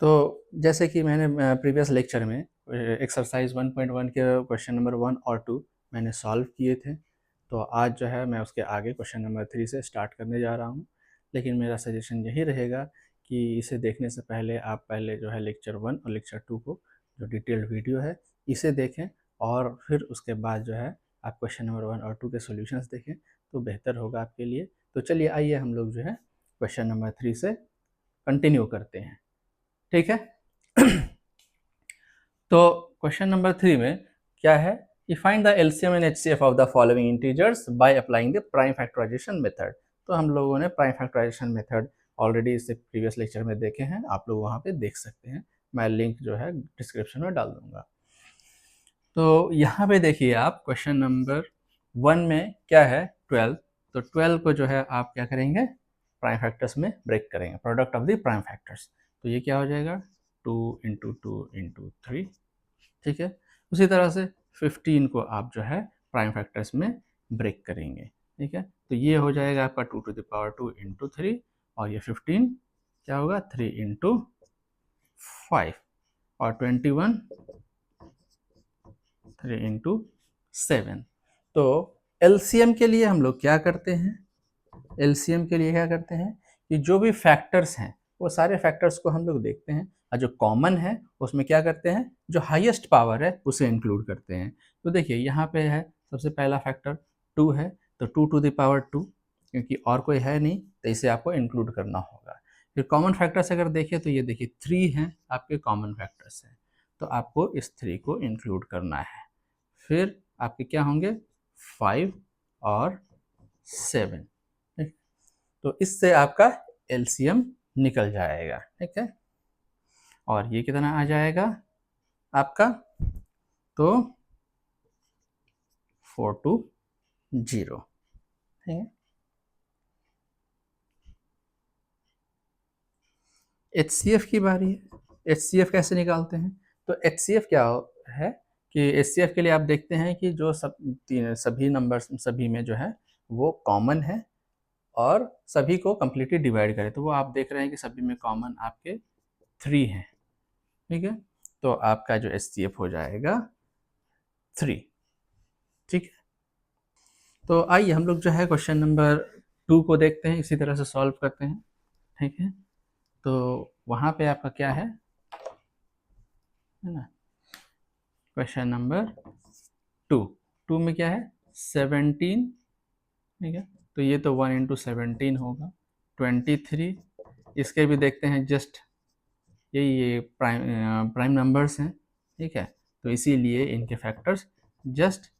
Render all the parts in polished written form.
तो जैसे कि मैंने प्रीवियस लेक्चर में एक्सरसाइज 1.1 के क्वेश्चन नंबर 1 और 2 मैंने सॉल्व किए थे, तो आज जो है मैं उसके आगे क्वेश्चन नंबर 3 से स्टार्ट करने जा रहा हूँ। लेकिन मेरा सजेशन यही रहेगा कि इसे देखने से पहले आप पहले जो है लेक्चर 1 और लेक्चर 2 को, जो डिटेल्ड वीडियो है, इसे देखें और फिर उसके बाद जो है आप क्वेश्चन नंबर 1 और 2 के सॉल्यूशंस देखें, तो बेहतर होगा आपके लिए। तो चलिए आइए हम लोग जो है क्वेश्चन नंबर 3 से कंटिन्यू करते हैं, ठीक है। तो क्वेश्चन नंबर 3 में क्या है कि find the LCM and HCF of the following integers by applying the prime factorisation method. तो हम लोगों ने प्राइम फैक्टराइजेशन मेथड ऑलरेडी इससे प्रीवियस लेक्चर में देखे हैं, आप लोग वहाँ पे देख सकते हैं, मैं लिंक जो है डिस्क्रिप्शन में डाल दूंगा। तो यहाँ पे देखिए आप क्वेश्चन नंबर 1 में क्या है 12, तो 12 को जो है आप क्या करेंगे प्राइम फैक्टर्स में ब्रेक करेंगे, product of the prime factors. तो ये क्या हो जाएगा 2 इंटू 2 इंटू 3, ठीक है। उसी तरह से 15 को आप जो है प्राइम फैक्टर्स में ब्रेक करेंगे, ठीक है। तो ये हो जाएगा आपका 2 टू द पावर 2 इंटू 3, और ये 15 क्या होगा 3 इंटू 5, और 21 3 इंटू 7। तो एलसीएम के लिए हम लोग क्या करते हैं, एलसीएम के लिए क्या करते हैं कि जो भी फैक्टर्स हैं वो सारे फैक्टर्स को हम लोग देखते हैं, और जो कॉमन है उसमें क्या करते हैं, जो हाईएस्ट पावर है उसे इंक्लूड करते हैं। तो देखिए यहाँ पे है सबसे पहला फैक्टर 2 है, तो 2 टू द पावर 2, क्योंकि और कोई है नहीं तो इसे आपको इंक्लूड करना होगा। फिर कॉमन फैक्टर्स अगर देखें तो ये देखिए 3 हैं आपके कॉमन फैक्टर्स हैं, तो आपको इस 3 को इंक्लूड करना है। फिर आपके क्या होंगे 5 और 7, तो इससे आपका एलसीएम निकल जाएगा, ठीक है। और ये कितना आ जाएगा आपका, तो 420, ठीक है। एचसीएफ की बारी है, एचसीएफ कैसे निकालते हैं। तो एचसीएफ क्या है कि एचसीएफ के लिए आप देखते हैं कि जो सभी नंबर सभी में जो है वो कॉमन है और सभी को कंप्लीटली डिवाइड करें, तो वो आप देख रहे हैं कि सभी में कॉमन आपके 3 हैं, ठीक है। तो आपका जो एचसीएफ हो जाएगा 3, ठीक है। तो आइए हम लोग जो है क्वेश्चन नंबर 2 को देखते हैं, इसी तरह से सॉल्व करते हैं, ठीक है। तो वहाँ पे आपका क्या है ना, क्वेश्चन नंबर 2 में क्या है 17, ठीक है। तो ये तो 1 इंटू 17 होगा, 23, इसके भी देखते हैं जस्ट ये प्राइम नंबर्स हैं, ठीक है। तो इसीलिए इनके फैक्टर्स जस्ट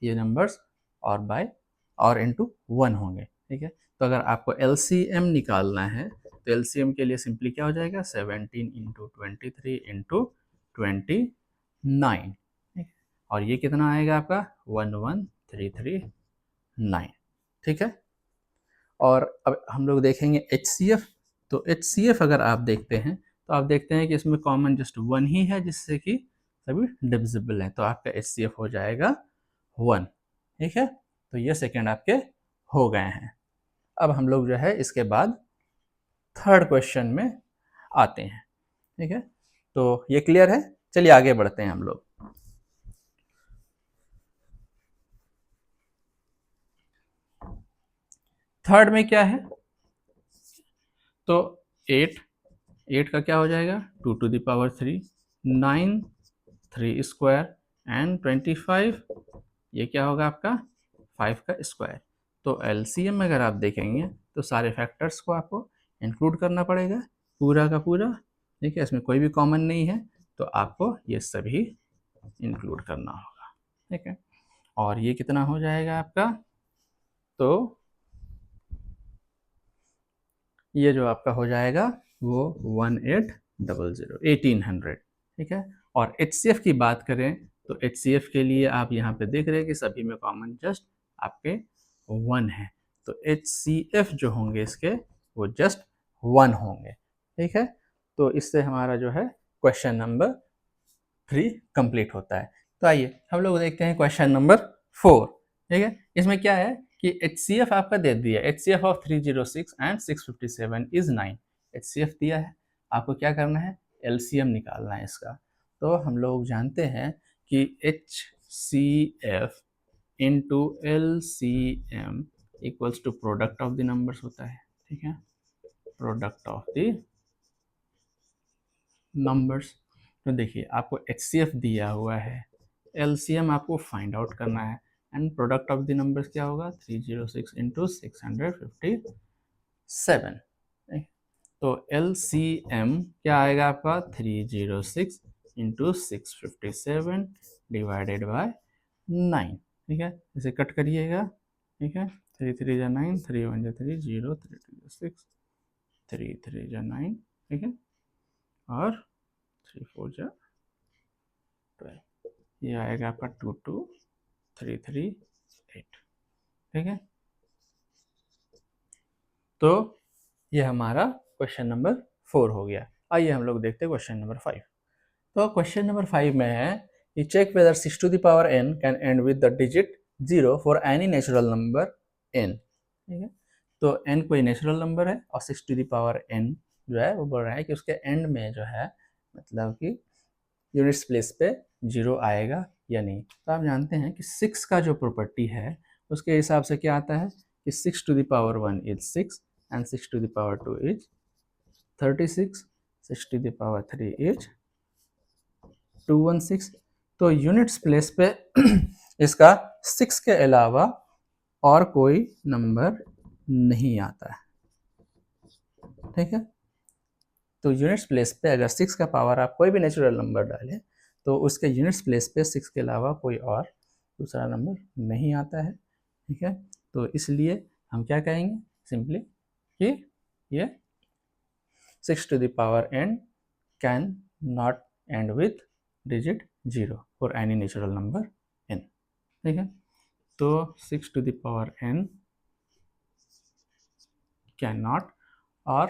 ये नंबर्स और बाय और इंटू 1 होंगे, ठीक है। तो अगर आपको एलसीएम निकालना है तो एलसीएम के लिए सिंपली क्या हो जाएगा 17 इंटू 23 इंटू 29, और ये कितना आएगा आपका 11339, ठीक है। और अब हम लोग देखेंगे एचसीएफ। तो एचसीएफ अगर आप देखते हैं तो आप देखते हैं कि इसमें कॉमन जस्ट 1 ही है, जिससे कि सभी डिविजिबल हैं, तो आपका एचसीएफ हो जाएगा 1, ठीक है। तो ये सेकंड आपके हो गए हैं। अब हम लोग जो है इसके बाद थर्ड क्वेश्चन में आते हैं, ठीक है। तो ये क्लियर है, चलिए आगे बढ़ते हैं हम लोग। थर्ड में क्या है, तो 8 का क्या हो जाएगा 2 to the power 3, 9 3 square and 25, ये क्या होगा आपका 5 का स्क्वायर। तो एलसीएम में अगर आप देखेंगे तो सारे फैक्टर्स को आपको इंक्लूड करना पड़ेगा पूरा का पूरा, ठीक है। इसमें कोई भी कॉमन नहीं है, तो आपको ये सभी इंक्लूड करना होगा, ठीक है। और ये कितना हो जाएगा आपका, तो ये जो आपका हो जाएगा वो 1800, ठीक है। और एचसीएफ की बात करें तो एचसीएफ के लिए आप यहाँ पे देख रहे हैं कि सभी में कॉमन जस्ट आपके 1 है, तो एचसीएफ जो होंगे इसके वो जस्ट 1 होंगे, ठीक है। तो इससे हमारा जो है क्वेश्चन नंबर 3 कंप्लीट होता है। तो आइए हम लोग देखते हैं क्वेश्चन नंबर 4, ठीक है। इसमें क्या है कि HCF आपका दे दिया, HCF of 306 and 657 is 9, HCF दिया है, आपको क्या करना है एलसीएम निकालना है इसका। तो हम लोग जानते हैं कि HCF into LCM equals to product of the numbers होता है, ठीक है, प्रोडक्ट ऑफ द नंबर्स। तो देखिए आपको HCF दिया हुआ है, LCM आपको फाइंड आउट करना है, and product of the numbers क्या होगा 306 इंटू 657। तो LCM क्या आएगा आपका 306 इंटू 657 डिवाइडेड बाय 9, ठीक है, इसे कट करिएगा, ठीक है, 3 3 जा 9, 3 1 जा 3, 0 3 2 जा 6, 3 3 जा 9, ठीक है, और 3 4 जा 12, ये आएगा आपका 22338, ठीक है। तो ये हमारा क्वेश्चन नंबर 4 हो गया। आइए हम लोग देखते हैं क्वेश्चन नंबर 5। तो क्वेश्चन नंबर 5 में है कि check whether 6 to the power n can end with the digit 0 for any natural number n, ठीक है। तो n कोई नेचुरल नंबर है और 6 to the power n जो है वो बोल रहा है कि उसके एंड में जो है मतलब कि यूनिट्स प्लेस पे 0 आएगा या नहीं। तो आप जानते हैं कि 6 का जो प्रॉपर्टी है उसके हिसाब से क्या आता है कि 6 to the power 1 is 6 and 6 to the power 2 is 36, 6 to the power 3 is 216। तो यूनिट्स प्लेस पे इसका 6 के अलावा और कोई नंबर नहीं आता है, ठीक है। तो यूनिट्स प्लेस पे अगर 6 का पावर आप कोई भी नेचुरल नंबर डालें तो उसके यूनिट्स प्लेस पे 6 के अलावा कोई और दूसरा नंबर नहीं आता है, ठीक है। तो इसलिए हम क्या कहेंगे सिंपली कि ये 6 to the power n can not end with digit 0 for any natural number n, ठीक है। तो 6 to the power n cannot or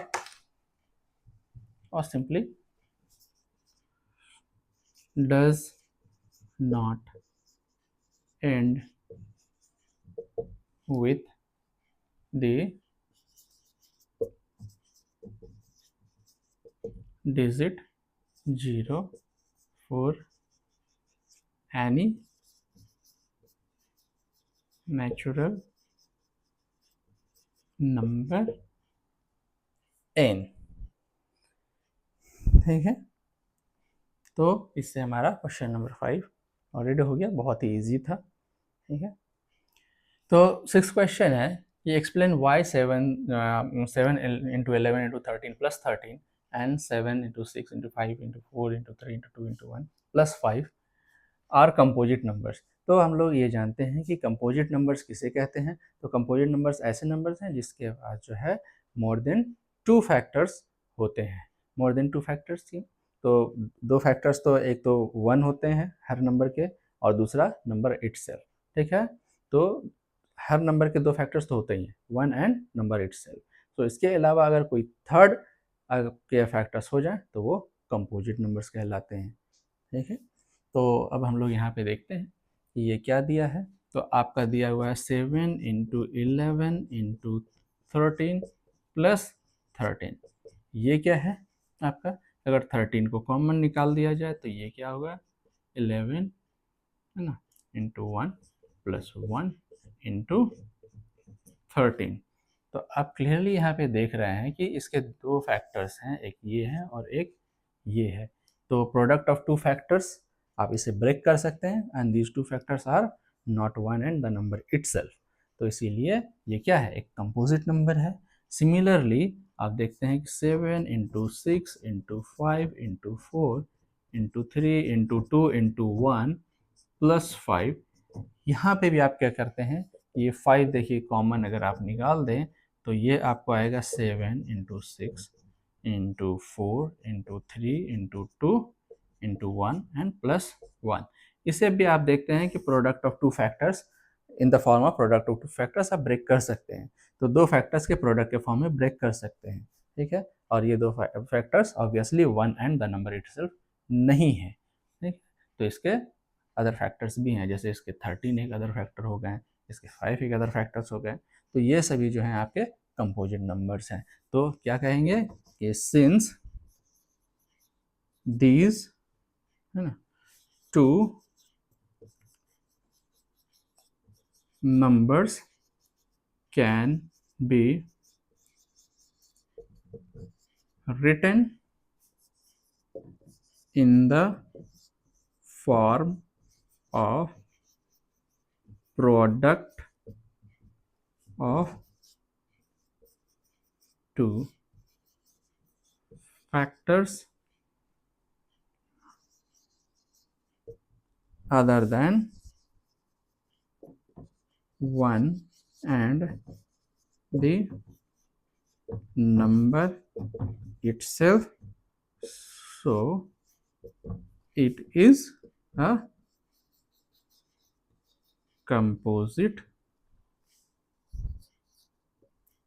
simply does not end with the digit 0 for any natural number n, ठीक है। तो इससे हमारा question number 5 already हो गया, बहुत ही इजी था, ठीक है। तो 6 क्वेश्चन है कि explain why 7 into 11 into 13 plus 13 and 7 into 6 into 5 into 4 into 3 into 2 into 1 plus 5 are composite numbers. तो हम लोग ये जानते हैं कि कंपोजिट नंबर्स किसे कहते हैं। तो कंपोजिट नंबर्स ऐसे नंबर्स हैं जिसके पास जो है मोर देन 2 फैक्टर्स होते हैं। मोर देन 2 फैक्टर्स की तो 2 फैक्टर्स तो एक तो 1 होते हैं हर नंबर के और दूसरा नंबर इटसेल्फ, ठीक है। तो हर नंबर के 2 फैक्टर्स तो होते ही हैं, 1 एंड नंबर इटसेल्फ। तो इसके अलावा अगर कोई थर्ड के फैक्टर्स हो जाए तो वो कंपोजिट नंबर्स कहलाते हैं, ठीक है। तो अब हम लोग यहाँ पे देखते हैं कि ये क्या दिया है। तो आपका दिया हुआ है 7 इंटू 11 इंटू 13 प्लस 13। ये क्या है आपका, अगर 13 को कॉमन निकाल दिया जाए तो ये क्या होगा 11 है ना इंटू 1 प्लस 1 इंटू 13। तो आप क्लियरली यहाँ पे देख रहे हैं कि इसके 2 फैक्टर्स हैं, एक ये है और एक ये है। तो प्रोडक्ट ऑफ 2 फैक्टर्स आप इसे ब्रेक कर सकते हैं and these 2 factors are not 1 and the number itself. तो इसीलिए ये क्या है, एक कंपोजिट नंबर है। सिमिलरली आप देखते हैं कि 7 into 6 into 5 into 4 into 3 into 2 into 1 plus 5, यहाँ पे भी आप क्या करते हैं, ये 5 देखिए कॉमन अगर आप निकाल दें तो ये आपको आएगा 7 into 6 into 4 into 3 into 2 into 1 and plus 1। इसे भी आप देखते हैं कि product of 2 factors in the form of product of 2 factors आप ब्रेक कर सकते हैं। तो 2 फैक्टर्स के प्रोडक्ट के फॉर्म में ब्रेक कर सकते हैं, ठीक है। और ये 2 factors obviously 1 and the number itself नहीं है, ठीक। तो इसके अदर फैक्टर्स भी हैं, जैसे इसके 13 एक अदर फैक्टर हो गए, इसके 5 एक अदर फैक्टर्स हो गए। तो ये सभी जो हैं आपके कंपोजिट नंबर्स हैं। तो क्या कहेंगे कि सिंस these है ना two numbers can be written in the form of product of two factors other than 1 and the number itself, so it is a composite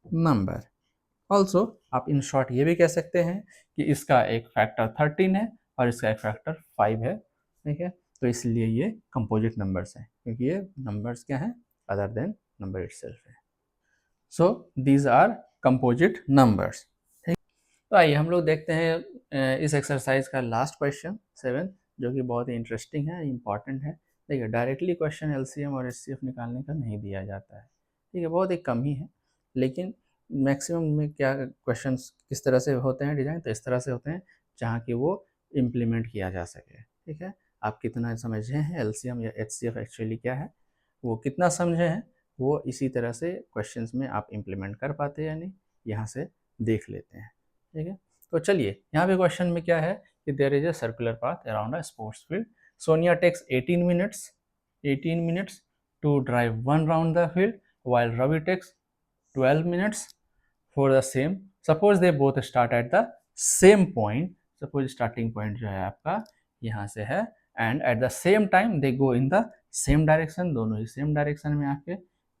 number. Also आप इन शॉर्ट ये भी कह सकते हैं कि इसका एक फैक्टर 13 है और इसका एक फैक्टर 5 है, ठीक है। तो इसलिए ये कंपोजिट नंबर्स हैं क्योंकि ये नंबर्स क्या हैं, अदर देन नंबर इटसेल्फ है। So these are composite numbers. ठीक, तो आइए हम लोग देखते हैं इस एक्सरसाइज का लास्ट क्वेश्चन 7, जो कि बहुत ही इंटरेस्टिंग है, इंपॉर्टेंट है। देखिए डायरेक्टली क्वेश्चन एलसीएम और एचसीएफ निकालने का नहीं दिया जाता है, ठीक है, बहुत ही कम ही है। लेकिन मैक्सिमम में क्या क्वेश्चंस किस तरह से होते हैं डिज़ाइन, तो इस तरह से होते हैं जहाँ कि वो इम्प्लीमेंट किया जा सके, ठीक है। आप कितना समझे हैं एलसीएम या एचसीएफ एक्चुअली क्या है, वो कितना समझे हैं, वो इसी तरह से क्वेश्चंस में आप इम्प्लीमेंट कर पाते हैं या नहीं, यहाँ से देख लेते हैं, ठीक है। तो चलिए यहाँ पे क्वेश्चन में क्या है कि there is a circular path around a sports field. Sonia takes 18 minutes to drive one round the field, while Ravi takes 12 minutes for the same. Suppose they both start at the same point. Suppose starting point जो है आपका यहाँ से है, and at the same time they go in the same direction, दोनों ही same direction में आपके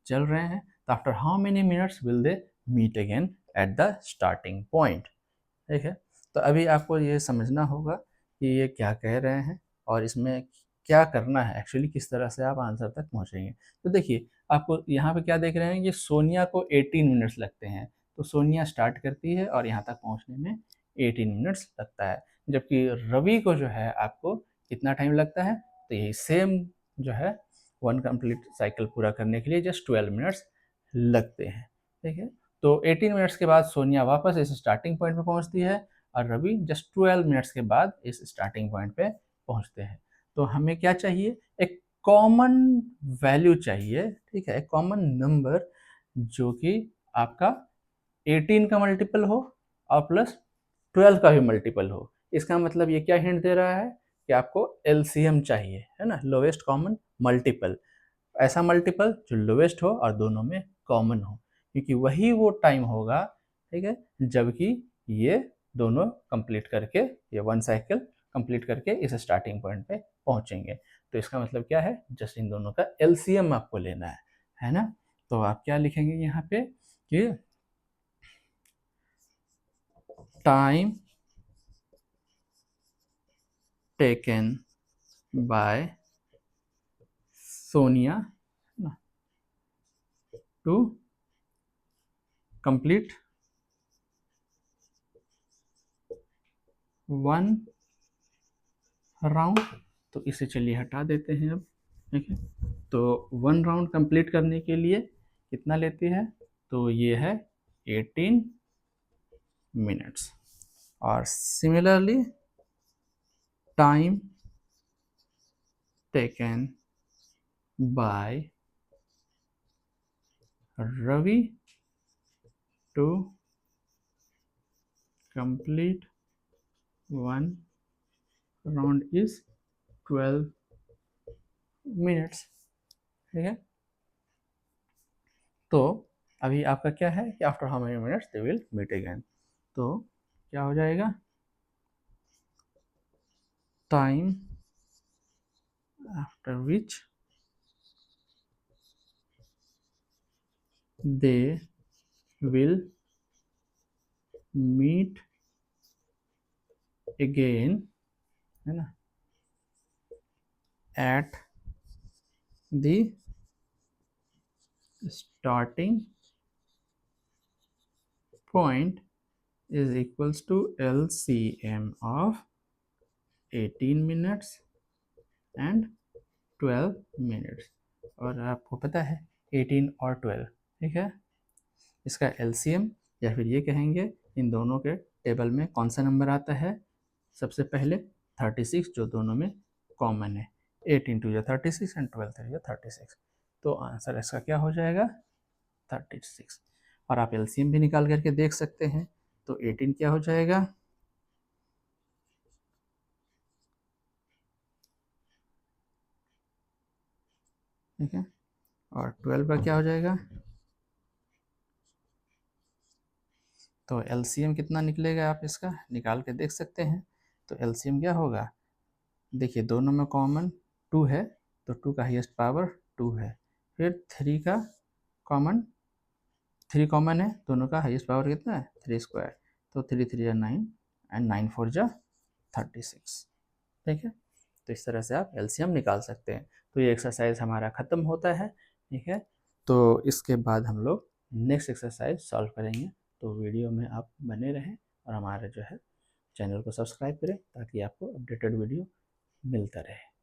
चल रहे हैं। तो after how many minutes will they meet again at the starting point? ठीक है। तो अभी आपको ये समझना होगा कि ये क्या कह रहे हैं और इसमें क्या करना है, एक्चुअली किस तरह से आप आंसर तक पहुंचेंगे। तो देखिए आपको यहाँ पे क्या देख रहे हैं कि सोनिया को 18 मिनट्स लगते हैं, तो सोनिया स्टार्ट करती है और यहाँ तक पहुँचने में 18 मिनट्स लगता है, जबकि रवि को जो है आपको कितना टाइम लगता है, तो यही सेम जो है वन कंप्लीट साइकिल पूरा करने के लिए जस्ट 12 मिनट्स लगते हैं, ठीक है। तो 18 मिनट्स के बाद सोनिया वापस इस स्टार्टिंग पॉइंट पे पहुंचती है और रवि जस्ट 12 मिनट्स के बाद इस स्टार्टिंग पॉइंट पे पहुंचते हैं। तो हमें क्या चाहिए, एक कॉमन वैल्यू चाहिए, ठीक है, एक कॉमन नंबर जो कि आपका 18 का मल्टीपल हो और प्लस 12 का भी मल्टीपल हो। इसका मतलब ये क्या हिंट दे रहा है कि आपको एलसीएम चाहिए, है ना, लोवेस्ट कॉमन मल्टीपल, ऐसा मल्टीपल जो लोवेस्ट हो और दोनों में कॉमन हो, क्योंकि वही वो टाइम होगा, ठीक है, जबकि ये दोनों कंप्लीट करके, ये वन साइकिल कंप्लीट करके इस स्टार्टिंग पॉइंट पे पहुंचेंगे। तो इसका मतलब क्या है, जस्ट इन दोनों का एलसीएम आपको लेना है ना। तो आप क्या लिखेंगे यहाँ पे कि time taken by Sonia to complete one round. तो इसे चलिए हटा देते हैं अब, ठीक है। तो वन राउंड कंप्लीट करने के लिए कितना लेती है, तो ये है 18 मिनट्स। और similarly time taken by Ravi to complete one round is 12 minutes, ठीक है। तो अभी आपका क्या है कि after how many minutes they will meet again, तो क्या हो जाएगा, time after which they will meet again, है ना, at the starting point is equals to LCM of 18 minutes and 12 minutes. और आपको पता है 18 और 12, ठीक है, इसका एलसीएम या फिर ये कहेंगे इन दोनों के टेबल में कौन सा नंबर आता है, सबसे पहले 36 जो दोनों में कॉमन है, 18 टू या 36 एंड 12 3 या 36, तो आंसर इसका क्या हो जाएगा 36। और आप एलसीएम भी निकाल करके देख सकते हैं, तो 18 क्या हो जाएगा, ठीक है, और 12 का क्या हो जाएगा, तो एलसीएम कितना निकलेगा आप इसका निकाल के देख सकते हैं। तो एलसीएम क्या होगा, देखिए दोनों में कॉमन 2 है, तो 2 का हाईएस्ट पावर 2 है, फिर 3 का कॉमन 3 कॉमन है, दोनों का हाईएस्ट पावर कितना है 3 स्क्वायर, तो 3 3 9 एंड 9 4 जा 36, ठीक है। तो इस तरह से आप एलसीएम निकाल सकते हैं। तो ये एक्सरसाइज हमारा ख़त्म होता है, ठीक है। तो इसके बाद हम लोग नेक्स्ट एक्सरसाइज सॉल्व करेंगे, तो वीडियो में आप बने रहें और हमारे जो है चैनल को सब्सक्राइब करें ताकि आपको अपडेटेड वीडियो मिलता रहे।